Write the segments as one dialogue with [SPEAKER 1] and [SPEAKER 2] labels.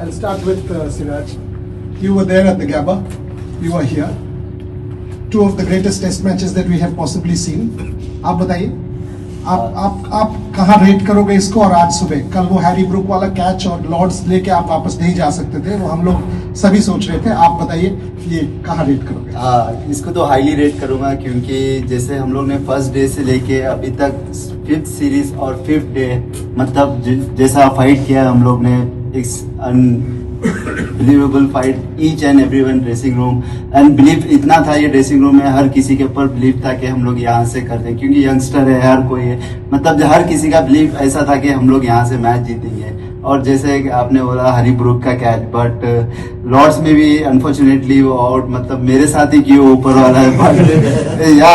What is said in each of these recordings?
[SPEAKER 1] I'll start with Siraj. You were there at the Gabba. You are here. Two of the greatest test matches that we have possibly seen. आप बताइए, आप कहाँ rate करोगे इसको? और आज सुबह कल वो हैरी ब्रूक वाला कैच और लॉर्ड्स लेके आप वापस नहीं जा सकते थे, वो हम लोग सभी सोच रहे थे. आप बताइए ये कहाँ रेट करोगे?
[SPEAKER 2] इसको तो हाईली रेट करूंगा, क्योंकि जैसे हम लोग ने फर्स्ट डे से लेके अभी तक 5th सीरीज और 5th डे, मतलब जैसा फाइट किया हम लोग ने, unbelievable fight, each and everyone dressing room, and believe इतना था ये ड्रेसिंग रूम में, हर किसी के ऊपर बिलीव था कि हम लोग यहाँ से करते हैं, क्योंकि यंगस्टर है, हर कोई है, मतलब हर किसी का बिलीव ऐसा था कि हम लोग यहाँ से मैच जीतेंगे. और जैसे आपने बोला हरी ब्रूक का कैच, बट लॉर्ड्स में भी अनफॉर्चुनेटली वो आउट, मतलब मेरे साथ ही क्यों ऊपर वाला है, बट या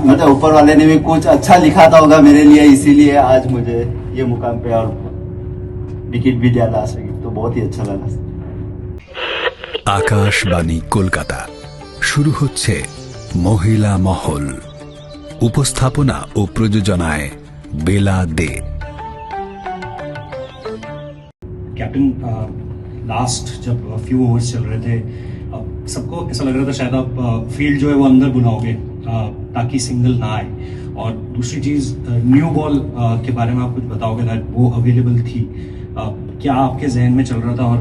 [SPEAKER 2] मतलब ऊपर वाले ने भी कुछ अच्छा लिखा था होगा मेरे लिए, इसीलिए आज मुझे ये मुकाम पे और विकेट भी ला सकी, तो बहुत ही अच्छा लगा.
[SPEAKER 3] আকাশবাণী কলকাতা, শুরু হচ্ছে মহিলা মহল। উপস্থাপনা ও প্রযোজনায় বেলা দে।
[SPEAKER 4] कैप्टन, लास्ट जब फ्यू ओवर्स चल रहे थे, सबको ऐसा लग रहा था शायद आप फील्ड जो है वो अंदर बुलाओगे ताकि सिंगल ना आए. और दूसरी चीज, न्यू बॉल के बारे में आप कुछ बताओगे दैट वो अवेलेबल थी, क्या आपके जहन में चल रहा था? और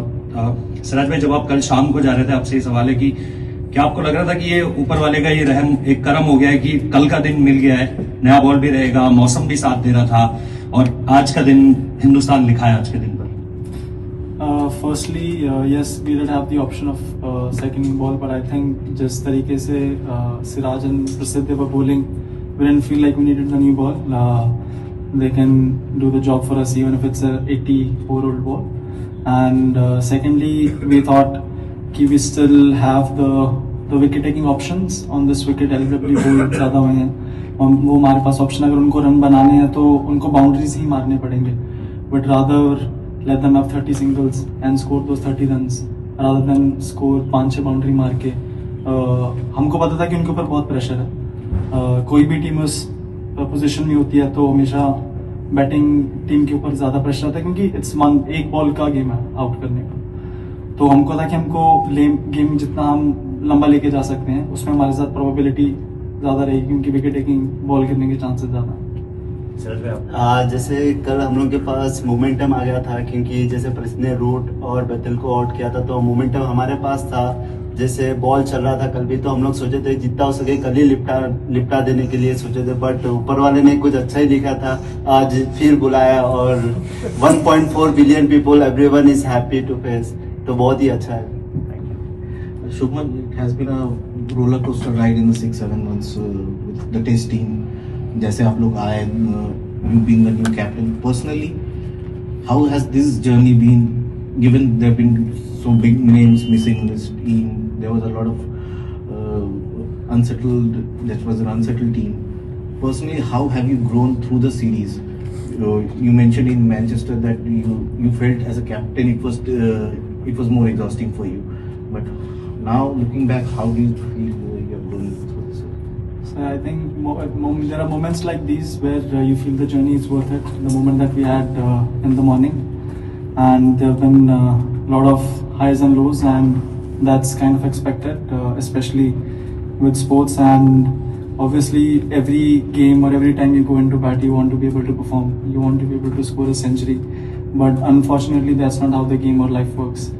[SPEAKER 4] सिराज भाई, जब आप कल शाम को जा रहे थे, आपसे ये सवाल है कि क्या आपको लग रहा था कि ये ऊपर वाले का ये रहम एक करम हो गया है कि कल का दिन मिल गया है, नया बॉल भी रहेगा, मौसम भी साथ दे रहा था, और आज का दिन हिंदुस्तान लिखा है आज के दिन पर?
[SPEAKER 5] Firstly, yes, we did have the option of second ball, but I think जिस तरीके से Siraj and Prasidh they were bowling, we didn't feel like we needed the new ball. They can do the job for us even if it's a 84-year-old ball. And secondly, we thought कि we still have the wicket taking options on this wicket. LBW bowls ज़्यादा हुए हैं, वो हमारे पास option, अगर उनको run बनाने हैं तो उनको बाउंड्रीज ही मारने पड़ेंगे, but rather let them have 30 singles and score those 30 runs rather than score 5-6 boundary मार के. हमको पता था कि उनके ऊपर बहुत प्रेशर है. कोई भी टीम उस पोजीशन में होती है तो हमेशा बैटिंग टीम के ऊपर ज़्यादा प्रेशर आता है, क्योंकि इट्स एक बॉल का गेम है आउट करने का. तो हमको था कि हमको गेम जितना हम लंबा लेके जा सकते हैं उसमें हमारे साथ प्रोबेबिलिटी ज़्यादा रहेगी, क्योंकि विकेट टेकिंग बॉल गिरने के चांसेस ज़्यादा.
[SPEAKER 2] जैसे कल हम लोग के पास मोमेंटम आ गया था, क्योंकि जैसे प्रसिद्ध ने रूट और बेतल को आउट किया था, तो मोमेंटम हमारे पास था. जैसे बॉल चल रहा था कल भी, तो हम लोग सोचे थे जितना हो सके कल ही लिपटा देने के लिए सोचे थे, बट ऊपर वाले ने कुछ अच्छा ही लिखा था, आज फिर बुलाया, और 1.4 billion people, everyone is happy to face, तो बहुत ही अच्छा है.
[SPEAKER 6] Shubman, it has been a roller coaster ride in the 6-7 months with the test team. जैसे आप लोग आए, you being the new captain, personally, how has this journey been? Given there have been so big names missing in this team, there was a lot of unsettled. That was an unsettled team. Personally, how have you grown through the series? You mentioned in Manchester that you felt as a captain it was more exhausting for you, but now looking back, how do you feel you have grown through this?
[SPEAKER 5] So I think there are moments like these where you feel the journey is worth it. The moment that we had in the morning, and there have been a lot of highs and lows, and that's kind of expected, especially with sports. And obviously every game or every time you go into bat, you want to be able to perform, you want to be able to score a century, but unfortunately that's not how the game or life works.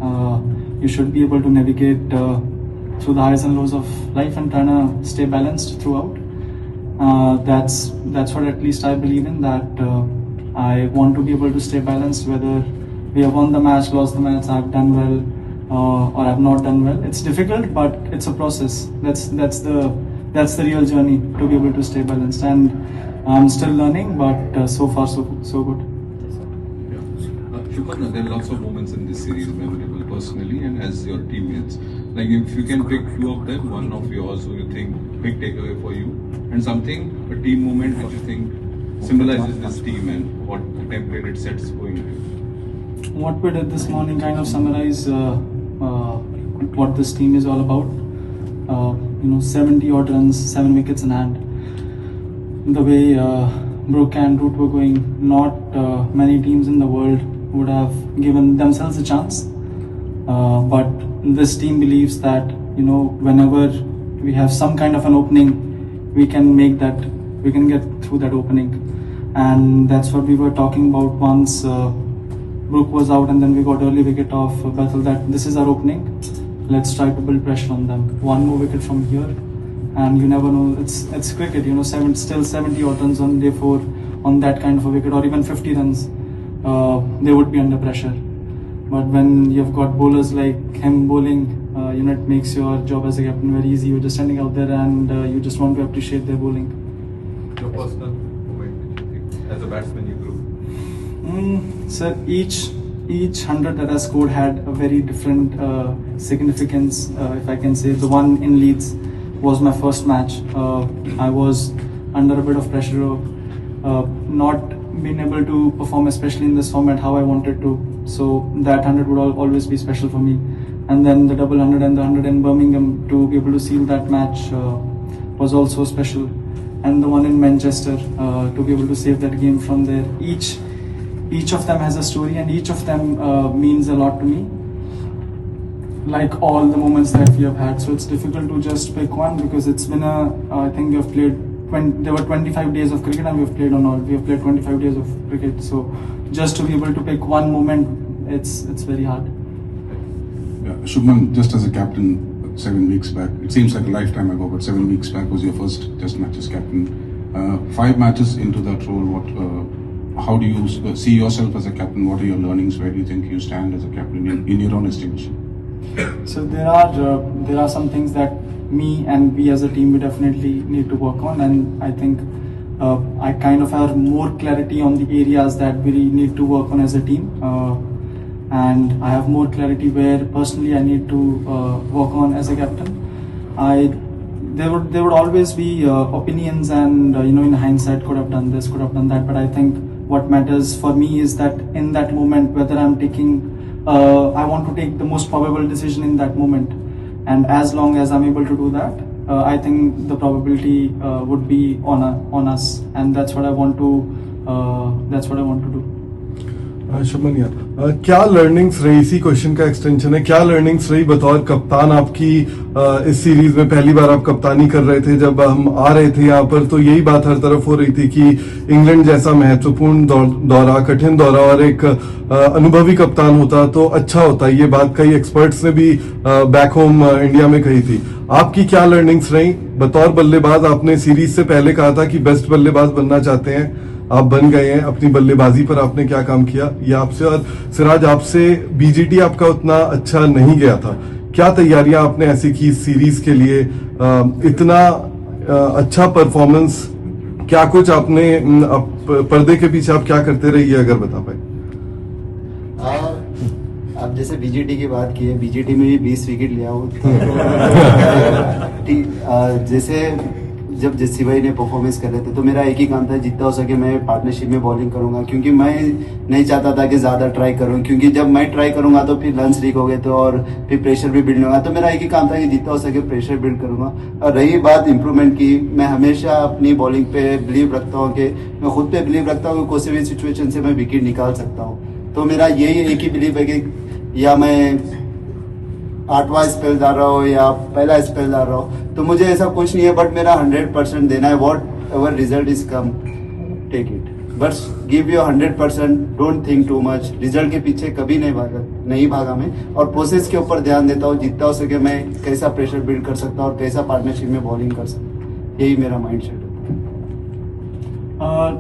[SPEAKER 5] You should be able to navigate through the highs and lows of life and trying to stay balanced throughout. That's what at least I believe in, that I want to be able to stay balanced, whether we have won the match, lost the match, I've done well or I've not done well. It's difficult, but it's a process. That's the real journey, to be able to stay balanced, and I'm still learning, but so far so good.
[SPEAKER 7] Shubman, there are lots of moments in this series memorable personally and as your teammates. Like if you can pick few of them, one of yours who you think big takeaway for you, and something, a team moment which you think symbolizes this team and what the template it sets going ahead.
[SPEAKER 5] What we did this morning kind of summarize what this team is all about. 70 odd runs, 7 wickets in hand. The way Brook and Root were going, not many teams in the world would have given themselves a chance. but this team believes that whenever we have some kind of an opening, we can get through that opening, and that's what we were talking about once Brook was out and then we got early wicket of Bethel, that this is our opening, let's try to build pressure on them. One more wicket from here and you never know, it's cricket, still 70 odd runs on day 4 on that kind of a wicket, or even 50 runs, they would be under pressure. But when you've got bowlers like him bowling, it makes your job as a captain very easy. You're just standing out there and you just want to appreciate their bowling.
[SPEAKER 7] Your personal moment, you think, as a batsman you grew?
[SPEAKER 5] Sir, each 100 that I scored had a very different significance, if I can say. The one in Leeds was my first match. I was under a bit of pressure of not being able to perform, especially in this format, how I wanted to. So that 100 would always be special for me. And then the double 100 and the 100 in Birmingham, to be able to seal that match was also special. And the one in Manchester, to be able to save that game from there. Each of them has a story and each of them means a lot to me, like all the moments that we have had. So it's difficult to just pick one, because it's been I think we have played there were 25 days of cricket and we have played 25 days of cricket. So just to be able to pick one moment, it's very hard.
[SPEAKER 8] Yeah, Shubman, just as a captain 7 weeks back, it seems like a lifetime ago, but 7 weeks back was your first Test match as captain. 5 matches into that role, how do you see yourself as a captain? What are your learnings? Where do you think you stand as a captain in your own estimation?
[SPEAKER 5] So there are some things that me and we as a team we definitely need to work on, and I think I kind of have more clarity on the areas that we need to work on as a team, and I have more clarity where personally I need to work on as a captain. There would always be opinions, and in hindsight could have done this, could have done that, but I think what matters for me is that in that moment, whether I'm taking I want to take the most probable decision in that moment, and as long as I'm able to do that, I think the probability would be on us, and that's what I want to do.
[SPEAKER 9] Shubman यार, क्या learnings रही, इसी question का extension है, क्या learnings रही बतौर कप्तान आपकी इस सीरीज में? पहली बार आप कप्तानी कर रहे थे, जब हम आ रहे थे यहाँ पर तो यही बात हर तरफ हो रही थी कि इंग्लैंड जैसा महत्वपूर्ण दौरा, कठिन दौरा, और एक अनुभवी कप्तान होता तो अच्छा होता। ये बात कई एक्सपर्ट्स ने भी बैक होम इंडिया में कही थी। आपकी क्या लर्निंग्स रही बतौर बल्लेबाज? आपने सीरीज से पहले कहा था कि बेस्ट बल्लेबाज बनना चाहते हैं, आप बन गए हैं। अपनी बल्लेबाजी पर आपने क्या काम किया, ये आपसे, और सिराज आपसे बीजीटी आपका उतना अच्छा नहीं गया था, क्या तैयारियां आपने ऐसी की सीरीज के लिए? इतना अच्छा परफॉर्मेंस, क्या कुछ आपने पर्दे के पीछे आप क्या करते रहे, ये अगर बता पाए।
[SPEAKER 2] आप जैसे बीजीटी की बात की है, बीजीटी में भी 20 विकेट लिया हूँ। जैसे जब जस्सी भाई ने परफॉर्मेंस कर रहे थे तो मेरा एक ही काम था, जितना हो सके मैं पार्टनरशिप में बॉलिंग करूंगा, क्योंकि मैं नहीं चाहता था कि ज्यादा ट्राई करूं, क्योंकि जब मैं ट्राई करूंगा तो फिर रन्स लीक हो गए तो और फिर प्रेशर भी बिल्ड होगा। तो मेरा एक ही काम था कि जितना हो सके प्रेशर बिल्ड करूंगा। और रही बात इंप्रूवमेंट की, मैं हमेशा अपनी बॉलिंग पे बिलीव रखता हूँ, कि मैं खुद पे बिलीव रखता हूँ कि कोई भी सिचुएशन से मैं विकेट निकाल सकता हूँ। तो मेरा यही एक ही बिलीव है कि या मैं 8वां स्पेल डाल रहा हो या पहला स्पेल डाल रहा हो, तो मुझे ऐसा कुछ नहीं है, बट मेरा 100% देना है। Whatever result is come, take it, बस give your 100%, don't think too much. Result के पीछे कभी नहीं भागा मैं, और प्रोसेस के ऊपर ध्यान देता हूँ, जितना हो सके मैं कैसा प्रेशर बिल्ड कर सकता हूँ और कैसा पार्टनरशिप में बॉलिंग कर सकता हूँ, यही मेरा माइंड सेट है।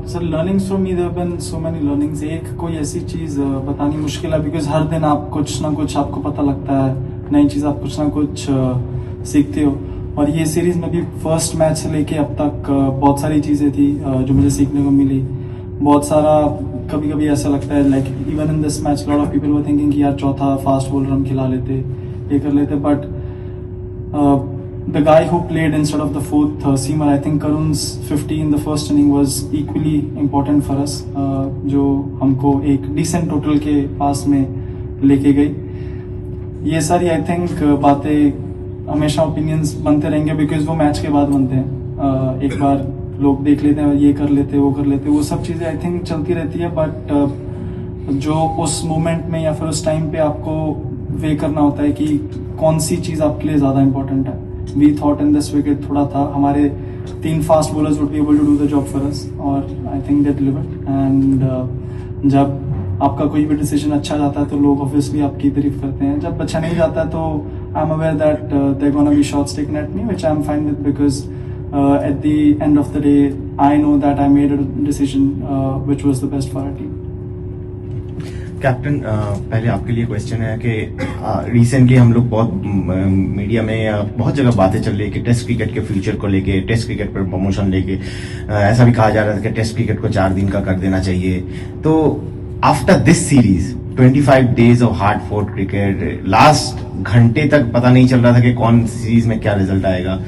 [SPEAKER 5] Sir, learnings from me, there have been so many learnings. एक कोई ऐसी चीज बतानी मुश्किल है, बिकॉज हर दिन आप कुछ ना कुछ आपको पता लगता है, नई चीज आप कुछ ना कुछ सीखते हो। और ये सीरीज में भी फर्स्ट मैच से लेके अब तक बहुत सारी चीजें थी जो मुझे सीखने को मिली। बहुत सारा कभी कभी ऐसा लगता है, like even in this match lot of people were thinking कि यार चौथा फास्ट बॉलर हम खिला लेते, ये कर लेते, but the guy who played instead of the fourth seamer, I think Karun's 50 in the first inning was equally important for us, जो हमको एक decent total के पास में लेके गई। ये सारी आई थिंक बातें हमेशा ओपिनियंस बनते रहेंगे, बिकॉज वो मैच के बाद बनते हैं। एक बार लोग देख लेते हैं, ये कर लेते, वो कर लेते, वो सब चीज़ें आई थिंक चलती रहती है, बट जो उस मोमेंट में या फिर उस टाइम पे आपको वे करना होता है कि कौन सी चीज़ आपके लिए ज़्यादा इंपॉर्टेंट है. We thought in this wicket थोड़ा था हमारे 3 fast bowlers would be able to do the job for us और I think they delivered. And जब आपका कोई भी डिसीजन अच्छा जाता है तो लोग ऑब्वियसली आपकी तारीफ करते हैं. जब अच्छा नहीं जाता है तो I am aware that they gonna be shots taken at me which I am fine with because at the end of the day I know that I made a decision which was the best for our team.
[SPEAKER 6] Captain पहले आपके लिए question है कि recently हम लोग बहुत media में या बहुत जगह बातें चल रही है कि टेस्ट क्रिकेट के फ्यूचर को लेके, टेस्ट क्रिकेट पर प्रमोशन लेके ऐसा भी कहा जा रहा था कि टेस्ट क्रिकेट को 4 दिन का कर देना चाहिए. तो after this series 25 days of hard fort cricket, last घंटे तक पता नहीं चल रहा था कि कौन सीरीज में क्या रिजल्ट आएगा.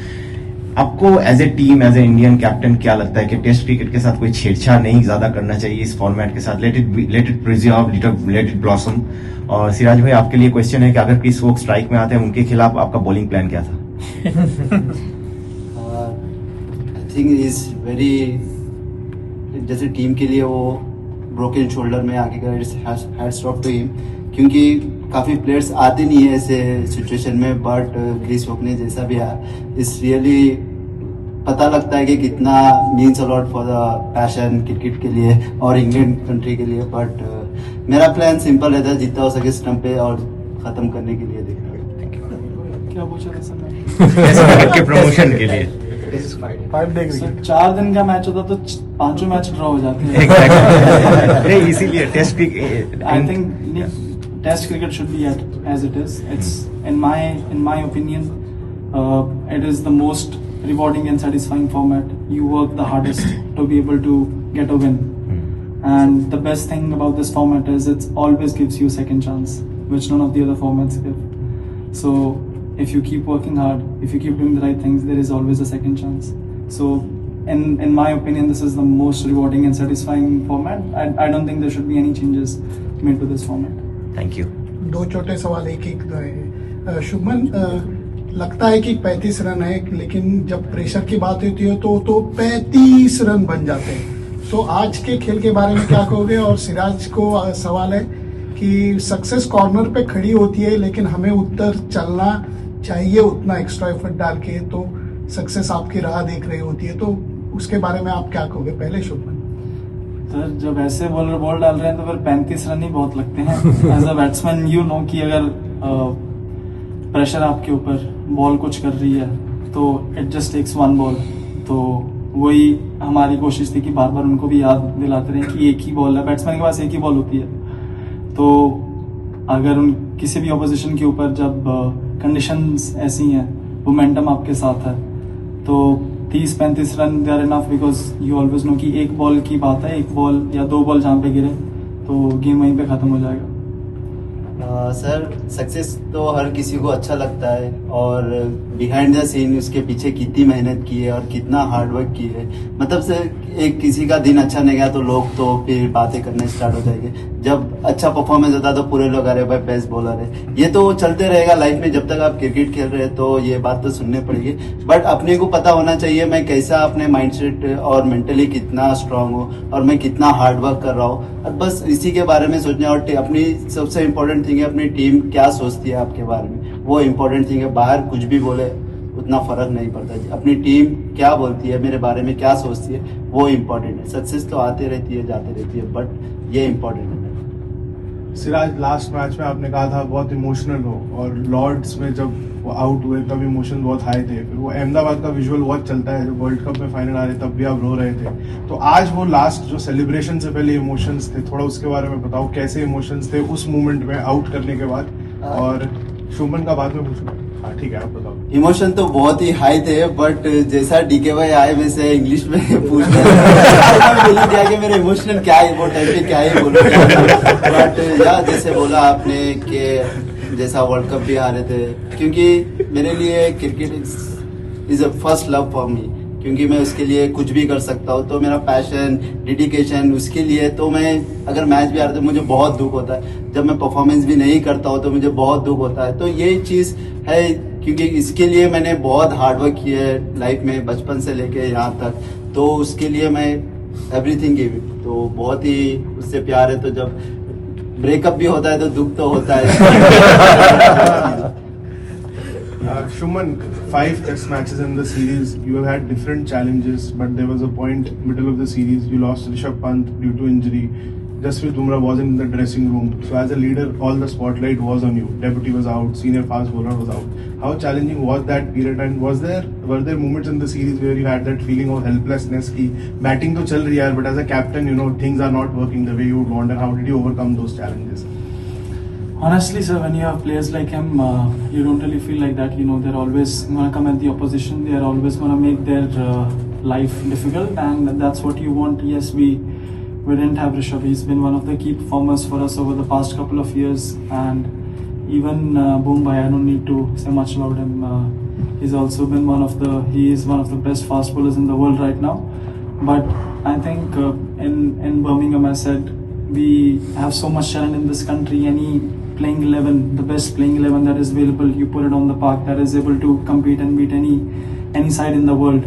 [SPEAKER 6] आपको as a team, as a Indian captain क्या लगता है कि टेस्ट क्रिकेट के साथ कोई छेड़छाड़ नहीं ज्यादा करना चाहिए इस फॉर्मेट के साथ? Let it preserve, let it blossom. और सिराज भाई आपके लिए क्वेश्चन है कि अगर क्रिस वोक स्ट्राइक में आते हैं उनके खिलाफ आपका बॉलिंग प्लान क्या था?
[SPEAKER 2] आई थिंक इज वेरी, जैसे टीम के लिए वो ब्रोकन शोल्डर में आगे का हैट्स ऑफ टू हिम, क्योंकि काफ़ी प्लेयर्स आते नहीं है ऐसे सिचुएशन में. बट क्रिस वोक ने जैसा भी आया, इस रियली पता लगता है कि कितना means a lot for the passion cricket के लिए और इंग्लैंड कंट्री के लिए. बट मेरा प्लान सिंपल रहता है, जितना हो सके स्टंप पे और ख़त्म करने के लिए देखना.
[SPEAKER 5] क्या पूछा था सर?
[SPEAKER 6] के प्रमोशन के लिए
[SPEAKER 5] 4 दिन का मैच होता तो 5 मैच ड्रॉ हो जाते हैं.
[SPEAKER 6] नहीं, इसीलिए test cricket
[SPEAKER 5] I think Test cricket should be as it is. It's in my opinion, it is the most rewarding and satisfying format. You work the hardest to be able to get a win, and the best thing about this format is it always gives you a second chance, which none of the other formats give. So if you keep working hard, if you keep doing the right things, there is always a second chance. So in my opinion, this is the most rewarding and satisfying format. I don't think there should be any changes made to this format.
[SPEAKER 6] Thank you.
[SPEAKER 1] 2 छोटे सवाल एक है. शुभमन, लगता है कि 35 run है, लेकिन जब प्रेशर की बात होती है तो 35 रन बन जाते हैं. सो आज के खेल के बारे में क्या कहोगे? और सिराज को सवाल है कि सक्सेस कॉर्नर पे खड़ी होती है, लेकिन हमें उत्तर चलना चाहिए उतना एक्स्ट्रा एफर्ट डाल के, तो सक्सेस आपकी राह देख रही होती है. तो उसके बारे में आप क्या कहोगे? पहले शुभमन.
[SPEAKER 5] सर, जब ऐसे बॉलर बॉल डाल रहे हैं तो फिर 35 रन ही बहुत लगते हैं. As a batsman you know कि अगर प्रेशर आपके ऊपर, बॉल कुछ कर रही है तो इट जस्ट टेक्स 1 बॉल. तो वही हमारी कोशिश थी कि बार बार उनको भी याद दिलाते रहे कि एक ही बॉल है, बैट्समैन के पास एक ही बॉल होती है. तो अगर उन किसी भी ऑपोजिशन के ऊपर जब कंडीशंस ऐसी हैं, मोमेंटम आपके साथ है, तो 30-35 run they are enough, because you always know कि एक बॉल की बात है, एक बॉल या 2 बॉल जहाँ पे गिरे तो गेम वहीं पे खत्म हो जाएगा.
[SPEAKER 2] सर, सक्सेस तो हर किसी को अच्छा लगता है, और बिहाइंड द सीन उसके पीछे कितनी मेहनत की है और कितना हार्ड वर्क की है. मतलब सर, एक किसी का दिन अच्छा नहीं गया तो लोग तो फिर बातें करने स्टार्ट हो जाएंगे. जब अच्छा परफॉर्मेंस होता है तो पूरे लोग, अरे भाई बेस्ट बॉलर है. ये तो चलते रहेगा लाइफ में, जब तक आप क्रिकेट खेल रहे हैं तो ये बात तो सुननी पड़ेगी. बट अपने को पता होना चाहिए मैं कैसा, अपने माइंडसेट और मेंटली कितना स्ट्रांग हूँ और मैं कितना हार्ड वर्क कर रहा हूँ. और बस इसी के बारे में सोचना. और अपनी सबसे इम्पोर्टेंट थिंग है अपनी टीम क्या सोचती है आपके बारे में, वो इम्पोर्टेंट थिंग है. बाहर कुछ भी बोले उतना फर्क नहीं पड़ता. अपनी टीम क्या बोलती है मेरे बारे में, क्या सोचती है, वो इम्पोर्टेंट है. सक्सेस तो आती रहती है, जाती रहती है, बट ये इम्पोर्टेंट है.
[SPEAKER 10] सिराज, लास्ट मैच में आपने कहा था बहुत इमोशनल हो, और लॉर्ड्स में जब वो आउट हुए तब इमोशन बहुत हाई थे. फिर वो अहमदाबाद का विजुअल बहुत चलता है, जब वर्ल्ड कप में फाइनल आ रहे तब भी आप रो रहे थे. तो आज वो लास्ट जो सेलिब्रेशन से पहले इमोशंस थे, थोड़ा उसके बारे में बताओ, कैसे इमोशंस थे उस मोमेंट में आउट करने के बाद? और शुभमन का बाद में पूछूंगा. हाँ ठीक है, आप बताओ.
[SPEAKER 2] इमोशन तो बहुत ही हाई थे, बट जैसा डीके भाई आए वैसे इंग्लिश में पूछ बोल दिया कि मेरे इमोशनल क्या है, वो टाइप पे क्या है बोलो. बट या जैसे बोला आपने कि जैसा वर्ल्ड कप भी हारे थे, क्योंकि मेरे लिए cricket is a first love for me, क्योंकि मैं उसके लिए कुछ भी कर सकता हूँ. तो मेरा पैशन, डेडिकेशन उसके लिए, तो मैं अगर मैच भी हारता तो मुझे बहुत दुख होता है. जब मैं परफॉर्मेंस भी नहीं करता हूँ तो मुझे बहुत दुख होता है. तो ये चीज़ है, क्योंकि इसके लिए मैंने बहुत हार्ड वर्क किया है लाइफ में, बचपन से लेके यहाँ तक. तो उसके लिए मैं एवरीथिंग गिव. तो बहुत ही उससे प्यार है. तो जब ब्रेकअप भी होता है तो दुख तो होता है.
[SPEAKER 10] Shuman, 5 test matches in the series. You have had different challenges, but there was a point middle of the series you lost Rishabh Pant due to injury. Jasprit Bumrah wasn't in the dressing room. So as a leader, all the spotlight was on you. Deputy was out, senior fast bowler was out. How challenging was that period? And were there moments in the series where you had that feeling of helplessness? Ki batting to chal rahi hai, but as a captain, things are not working the way you would want. And how did you overcome those challenges?
[SPEAKER 5] Honestly, sir, when you have players like him, you don't really feel like that. They're always going to come at the opposition. They're always going to make their life difficult, and that's what you want. Yes, we didn't have Rishabh. He's been one of the key performers for us over the past couple of years, and even Bumrah, I don't need to say much about him. He's also been he is one of the best fast bowlers in the world right now. But I think in Birmingham, I said we have so much talent in this country. Any playing 11, the best playing 11 that is available, you put it on the park, that is able to compete and beat any side in the world.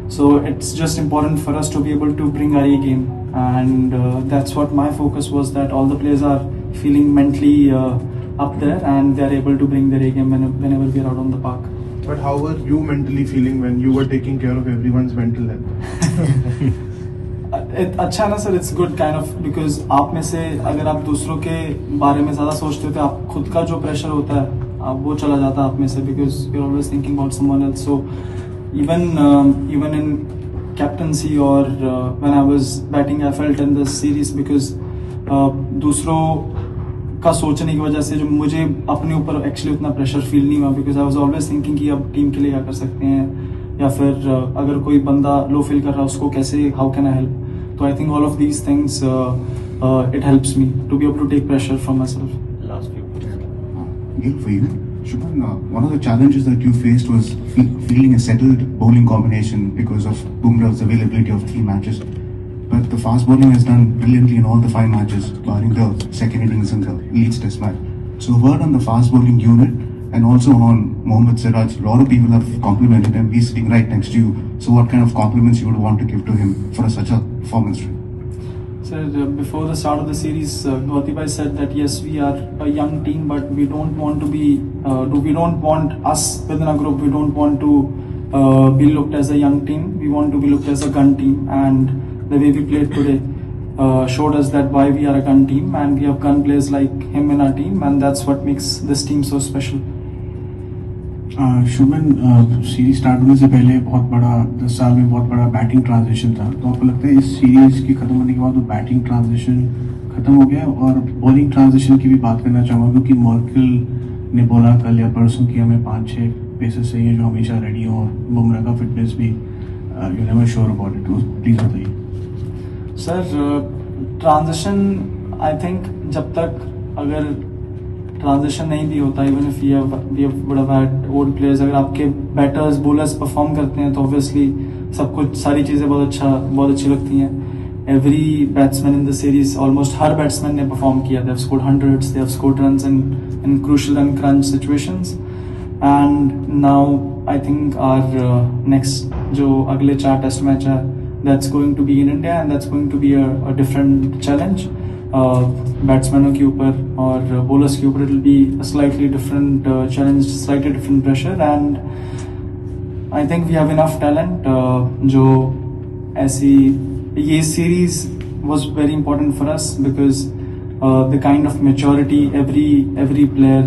[SPEAKER 5] So it's just important for us to be able to bring our A game, and that's what my focus was, that all the players are feeling mentally up there and they are able to bring their A game whenever we are out on the park.
[SPEAKER 10] But how were you mentally feeling when you were taking care of everyone's mental health?
[SPEAKER 5] अच्छा ना sir, it's good kind of, because आप में से अगर आप दूसरों के बारे में ज्यादा सोचते हो तो आप खुद का जो प्रेशर होता है वो चला जाता है आप में से, because you are always thinking about someone else. So even in captaincy और when I was batting I felt in this series, because दूसरों का सोचने की वजह से जो मुझे अपने ऊपर एक्चुअली उतना प्रेशर फील नहीं हुआ, because I was always thinking कि अब टीम के लिए क्या कर सकते हैं, या फिर अगर कोई बंदा लो फील कर रहा है उसको कैसे, how can I help. So I think all of these things, it helps me to be able to take pressure from myself.
[SPEAKER 6] Last few.
[SPEAKER 8] Gil, for you, Shubman, one of the challenges that you faced was fielding a settled bowling combination because of Bumrah's availability of 3 matches. But the fast bowling has done brilliantly in all the 5 matches, barring the second innings in the Leeds Test match. So a word on the fast bowling unit and also on Mohammad Siraj. A lot of people have complimented him. He's sitting right next to you. So what kind of compliments you would want to give to him for such a performance?
[SPEAKER 5] Sir, before the start of the series, Gauti bhai said that yes, we are a young team, but we don't want to be, we don't want us within a group, we don't want to be looked as a young team. We want to be looked as a gun team, and the way we played today showed us that why we are a gun team, and we have gun players like him in our team, and that's what makes this team so special.
[SPEAKER 11] Shubman, series start होने से पहले बहुत बड़ा 10 साल में बहुत बड़ा batting transition था, तो आपको लगता है इस सीरीज की खत्म होने के बाद वो बैटिंग ट्रांजिशन खत्म हो गया? और बॉलिंग ट्रांजिशन की भी बात करना चाहूँगा, क्योंकि मॉर्कल ने बोला कल या परसों कि हमें 5-6 पेसेस चाहिए जो हमेशा रेडी हो, और बुमराह का फिटनेस भी you never sure about it. Please बताइए
[SPEAKER 5] सर. ट्रांजिशन आई थिंक जब तक अगर ट्रांजिशन नहीं भी होता, even if we would have had old players, अगर आपके बैटर्स बॉलर्स परफॉर्म करते हैं तो ऑब्वियसली सब कुछ सारी चीज़ें बहुत अच्छी लगती हैं. Every batsman in the series, almost हर बैट्समैन ने परफॉर्म किया. They have scored hundreds, they have scored runs in crucial and crunch situations. And now I think our next जो अगले 4 टेस्ट मैच है, that's going to be in India, and that's going to be a different challenge. बैट्समैनों के ऊपर और bowlers के ऊपर it will be slightly different challenge, slightly different pressure, and I think we have enough talent जो ऐसी ये series was very important for us, because the kind of maturity every player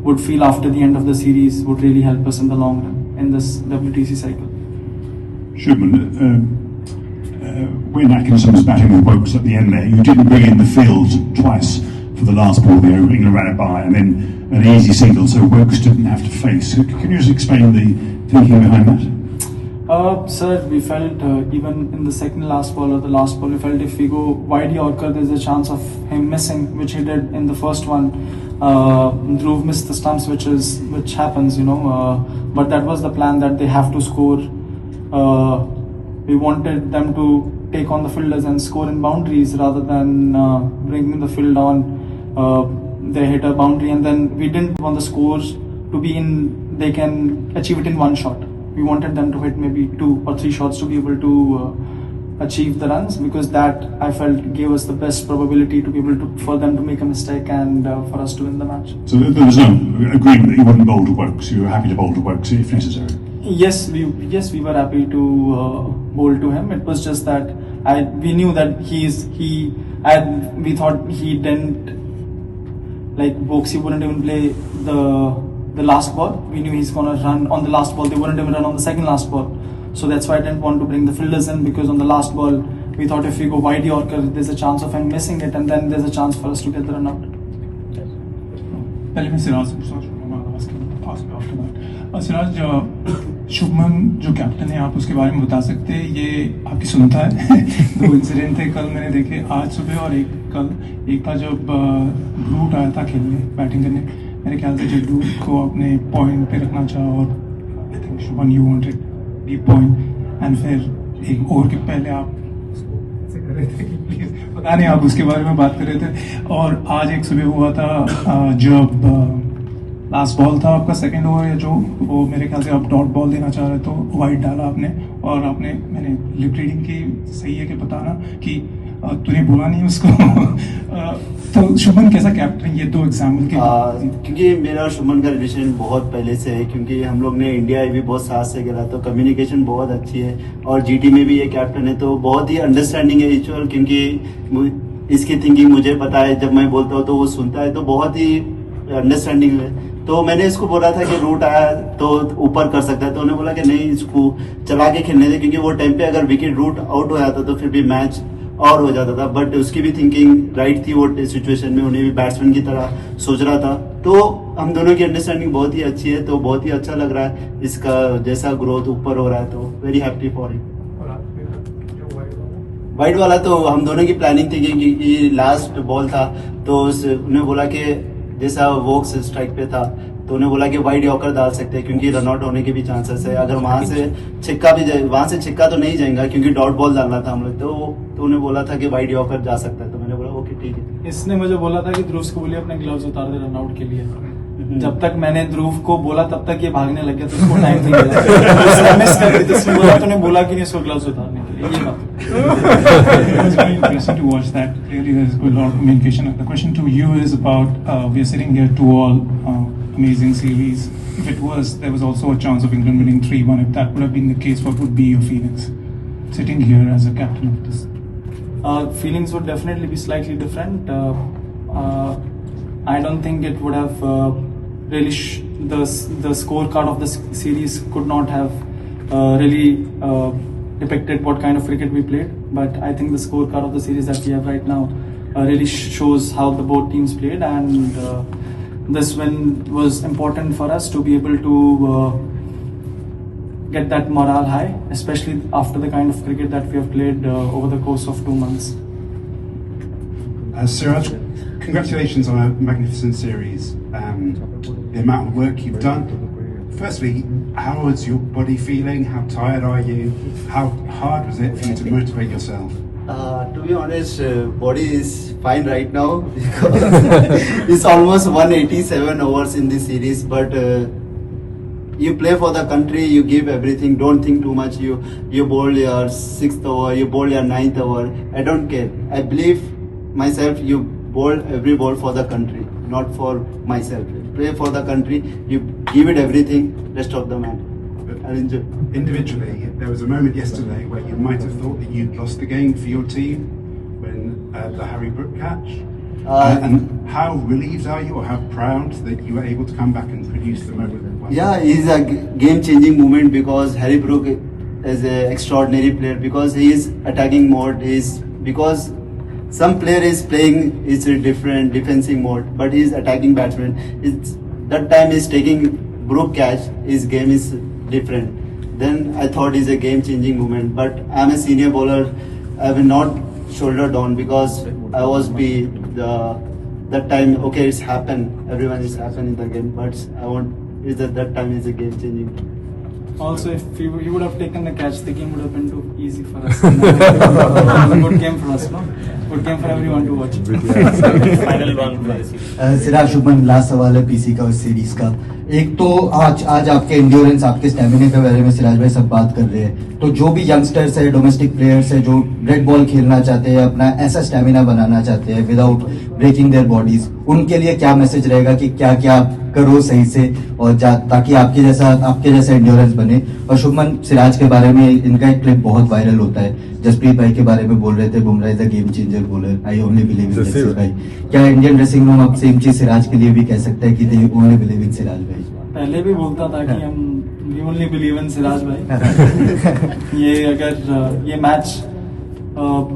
[SPEAKER 5] would feel after the end of the series would really help us in the long run in this WTC cycle.
[SPEAKER 12] Shubman, when Atkinson was batting with Wokes at the end there, you didn't bring in the field twice for the last ball there. England ran it by, and then an easy single, so Wokes didn't have to face. Can you just explain the thinking behind that?
[SPEAKER 5] Sir, we felt even in the second last ball or the last ball, we felt if we go wide Yorker, there's a chance of him missing, which he did in the first one. Dhruv missed the stumps, which happens, but that was the plan, that they have to score. We wanted them to take on the fielders and score in boundaries rather than bringing the field on. They hit a boundary, and then we didn't want the scores to be in, they can achieve it in one shot. We wanted them to hit maybe 2 or 3 shots to be able to achieve the runs, because that I felt gave us the best probability to be able to for them to make a mistake and for us to win the match.
[SPEAKER 12] So there was no agreement that you wouldn't bowl to Woakes. You were happy to bowl to Woakes if necessary.
[SPEAKER 5] Yes, we were happy to bowl to him. It was just that we knew that we thought he didn't like Woakes wouldn't even play the last ball. We knew he's gonna run on the last ball. They wouldn't even run on the second last ball. So that's why I didn't want to bring the fielders in, because on the last ball we thought if we go wide Yorker, there's a chance of him missing it, and then there's a chance for us to get the run out.
[SPEAKER 13] पहले मैं सिराज से पूछना चाहूँगा सिराज शुभमन जो captain है आप उसके बारे में बता सकते हैं, ये आपकी सुनता है दो इंसिडेंट थे कल मैंने देखे, आज सुबह और एक था जब रूट आया था खेलने बैटिंग करने, मेरे ख्याल से जड्डू को अपने पॉइंट पे रखना चाहा और I think Shubman you wanted D point and फिर एक ओवर के पहले आप कर रहे थे कि प्लीज पता नहीं आप उसके बारे में बात कर रहे थे। और आज एक सुबह हुआ था जब लास्ट बॉल था आपका सेकंड ओवर या जो वो मेरे ख्याल से आप डॉट बॉल देना चाह रहे तो वाइड डाला आपने, और आपने मैंने लिप रीडिंग की सही है कि बताना कि तूने बोला नहीं उसको तो शुभमन कैसा कैप्टन, ये दो एग्जाम्पल के
[SPEAKER 2] क्योंकि मेरा और शुभमन का रिलेशन बहुत पहले से है, क्योंकि हम लोग ने इंडिया भी बहुत साथ से खेला तो कम्युनिकेशन बहुत अच्छी है, और जीटी में भी ये कैप्टन है तो बहुत ही अंडरस्टैंडिंग है इचुअल, क्योंकि इसकी थिंकिंग मुझे पता है, जब मैं बोलता हूँ तो वो सुनता है, तो बहुत ही अंडरस्टैंडिंग है। तो मैंने इसको बोला था कि रूट आया तो ऊपर कर सकता है, तो उन्होंने बोला कि नहीं इसको चला के खेलने दे, क्योंकि वो टाइम पे अगर विकेट रूट आउट हो जाता तो फिर भी मैच और हो जाता था, बट उसकी भी थिंकिंग राइट थी, वो सिचुएशन में उन्हें भी बैट्समैन की तरह सोच रहा था, तो हम दोनों की अंडरस्टैंडिंग बहुत ही अच्छी है, तो बहुत ही अच्छा लग रहा है इसका जैसा ग्रोथ ऊपर हो रहा है, तो very happy for him. Wide वाला तो हम दोनों की प्लानिंग थी कि लास्ट बॉल था तो उन्हें बोला कि जैसा वोक्स स्ट्राइक पे था तो उन्हें बोला कि वाइड यॉर्कर डाल सकते हैं क्योंकि रन आउट होने के भी चांसेस है, अगर वहां से छिक्का भी जाए, वहां से छिक्का तो नहीं जाएगा क्योंकि डॉट बॉल डालना था हम लोग, तो उन्हें बोला था कि वाइड यॉर्कर जा सकता है, तो मैंने बोला ओके ठीक है।
[SPEAKER 5] इसने मुझे बोला था कि ध्रुव को बोलिए अपने ग्लव्स उतार दे रन आउट के लिए, जब तक मैंने ध्रुव को बोला तब तक ये भागने लग गया, तो उसको टाइम नहीं मिला, उसने मिस कर दी, तो उसने बोला तूने बोला कि नहीं इसको ग्लव्स उतारने के लिए, ये बात।
[SPEAKER 13] It's very interesting to watch that. Clearly, there's a lot of communication. The question to you is about we are sitting here two all amazing series. If it was, there was also a chance of England winning 3-1. If that would have been the case, what would be your feelings sitting here as a captain of this?
[SPEAKER 5] Feelings would definitely be slightly different. I don't think it would have really the scorecard of the series could not have really depicted what kind of cricket we played, but I think the scorecard of the series that we have right now really shows how the both teams played, and this win was important for us to be able to get that morale high, especially after the kind of cricket that we have played over the course of 2 months.
[SPEAKER 14] Siraj, congratulations on a magnificent series. The amount of work you've done. Firstly, how is your body feeling? How tired are you? How hard was it for you to motivate yourself?
[SPEAKER 2] To be honest, body is fine right now because it's almost 187 overs in this series. But you play for the country, you give everything. Don't think too much. You bowl your 6th over, you bowl your 9th over. I don't care. I believe myself. You bowl every ball for the country, not for myself. Play for the country. You give it everything. Rest of the match. I'll enjoy.
[SPEAKER 14] Individually, there was a moment yesterday where you might have thought that you'd lost the game for your team when the Harry Brook catch. And how relieved are you, or how proud that you were able to come back and produce the moment?
[SPEAKER 2] Yeah, it's a game-changing moment because Harry Brook is an extraordinary player because he is attacking mode. Because some player is playing is a different defensive mode, but he is attacking batsman. That time is taking Brook catch. His game is different. Then I thought it's a game-changing moment. But I'm a senior bowler. I will not shoulder down because I was that time. Okay, it's happened. Everyone is happened in the game, but I want is that time is a game-changing.
[SPEAKER 5] Also, if he would have taken the catch, the game would have been too easy for us. It was a good game for us, no? good game for everyone to watch.
[SPEAKER 15] Final one for the series.
[SPEAKER 2] Siraj Shubman, last सवाल है PC का उस series का। एक तो आज आपके endurance, आपके स्टेमिना के बारे में सिराज भाई सब बात कर रहे हैं, तो जो भी यंगस्टर्स है, डोमेस्टिक प्लेयर्स है, जो रेड बॉल खेलना चाहते हैं, अपना ऐसा स्टेमिना बनाना चाहते हैं विदाउट ब्रेकिंग देयर बॉडीज, उनके लिए क्या मैसेज रहेगा कि क्या क्या करो सही से और ताकि आपके जैसा एंड्योरेंस बने। और शुभमन, सिराज के बारे में इनका एक क्लिप बहुत वायरल होता है, जसप्रीत भाई के बारे में बोल रहे थे, Bumrah is a game changer bowler, I only believe in Jasprit भाई। क्या इंडियन ड्रेसिंग रूम अब सेम चीज सिराज के लिए भी कह सकता है कि they only believe in Siraj भाई?
[SPEAKER 5] पहले भी बोलता था कि हम we only believe in Siraj भाई। ये अगर ये मैच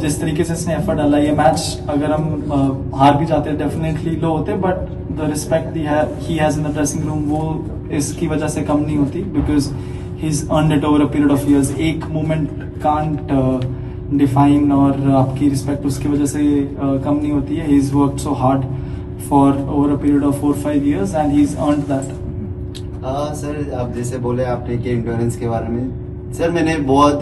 [SPEAKER 5] जिस तरीके से इसने एफर्ट डाला, ये मैच अगर हम हार भी जाते डेफिनेटली लो होते, but the respect he has in the dressing room वो इसकी वजह से कम नहीं होती, because he is earned it over a period of years. एक मोमेंट कांट डिफाइन और आपकी रिस्पेक्ट उसकी वजह से कम नहीं होती है। He is worked so hard for over a period of 4-5 years and he's earned that.
[SPEAKER 2] Sir, आप जैसे बोले आपने कि एंड्योरेंस के बारे में, सर मैंने बहुत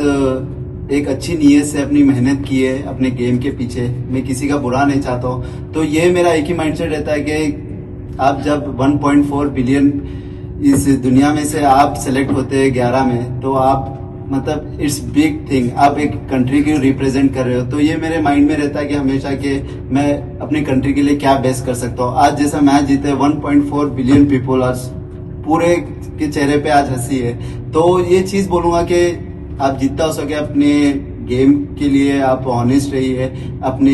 [SPEAKER 2] एक अच्छी नीयत से अपनी मेहनत की है अपने गेम के पीछे, मैं किसी का बुरा नहीं चाहता हूँ। तो ये मेरा एक ही माइंडसेट रहता है कि आप जब 1.4 बिलियन इस दुनिया में से आप सेलेक्ट होते हैं 11 में, तो आप मतलब इट्स बिग थिंग, आप एक कंट्री को रिप्रेजेंट कर रहे हो। तो ये मेरे माइंड में रहता है कि हमेशा कि मैं अपनी कंट्री के लिए क्या बेस्ट कर सकता हूँ। आज जैसा मैच जीते 1.4 बिलियन पीपल, आज पूरे के चेहरे पे आज हंसी है। तो ये चीज बोलूंगा कि आप जितना हो सके अपने गेम के लिए आप ऑनेस्ट रहिए, अपने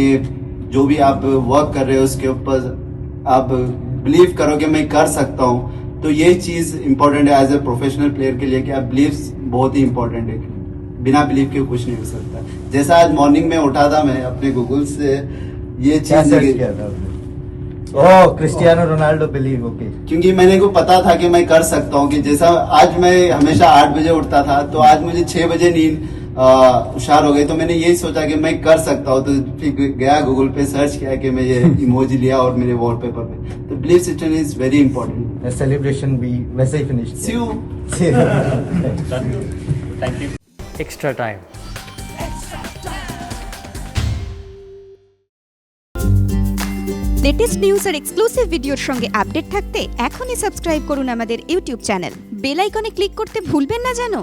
[SPEAKER 2] जो भी आप वर्क कर रहे हो उसके ऊपर आप बिलीव करो कि मैं कर सकता हूँ। तो ये चीज इंपॉर्टेंट है एज ए प्रोफेशनल प्लेयर के लिए कि आप बिलीव बहुत ही इंपॉर्टेंट है, बिना बिलीव के कुछ नहीं हो सकता। जैसा आज मॉर्निंग में उठा था, मैं अपने गूगल से ये चीज किया था,
[SPEAKER 16] क्रिस्टियानो रोनाल्डो बिलीव, ओके,
[SPEAKER 2] क्योंकि मैंने को पता था कि मैं कर सकता हूँ। कि जैसा आज मैं हमेशा 8 बजे उठता था, तो आज मुझे 6 बजे नींद हुशार हो गई, तो मैंने यही सोचा कि मैं कर सकता हूँ। तो फिर गया गूगल पे सर्च किया कि मैं ये इमोजी लिया और मेरे वॉलपेपर पे। तो belief system is very important.
[SPEAKER 16] Celebration भी वैसे ही finish.
[SPEAKER 2] See you.
[SPEAKER 15] Thank you.
[SPEAKER 17] Extra time.
[SPEAKER 18] Latest news আর এক্সক্লুসিভ ভিডিওর সঙ্গে আপডেট থাকতে এখনই সাবস্ক্রাইব করুন আমাদের ইউটিউব চ্যানেল। বেল আইকনে ক্লিক করতে ভুলবেন না যেন।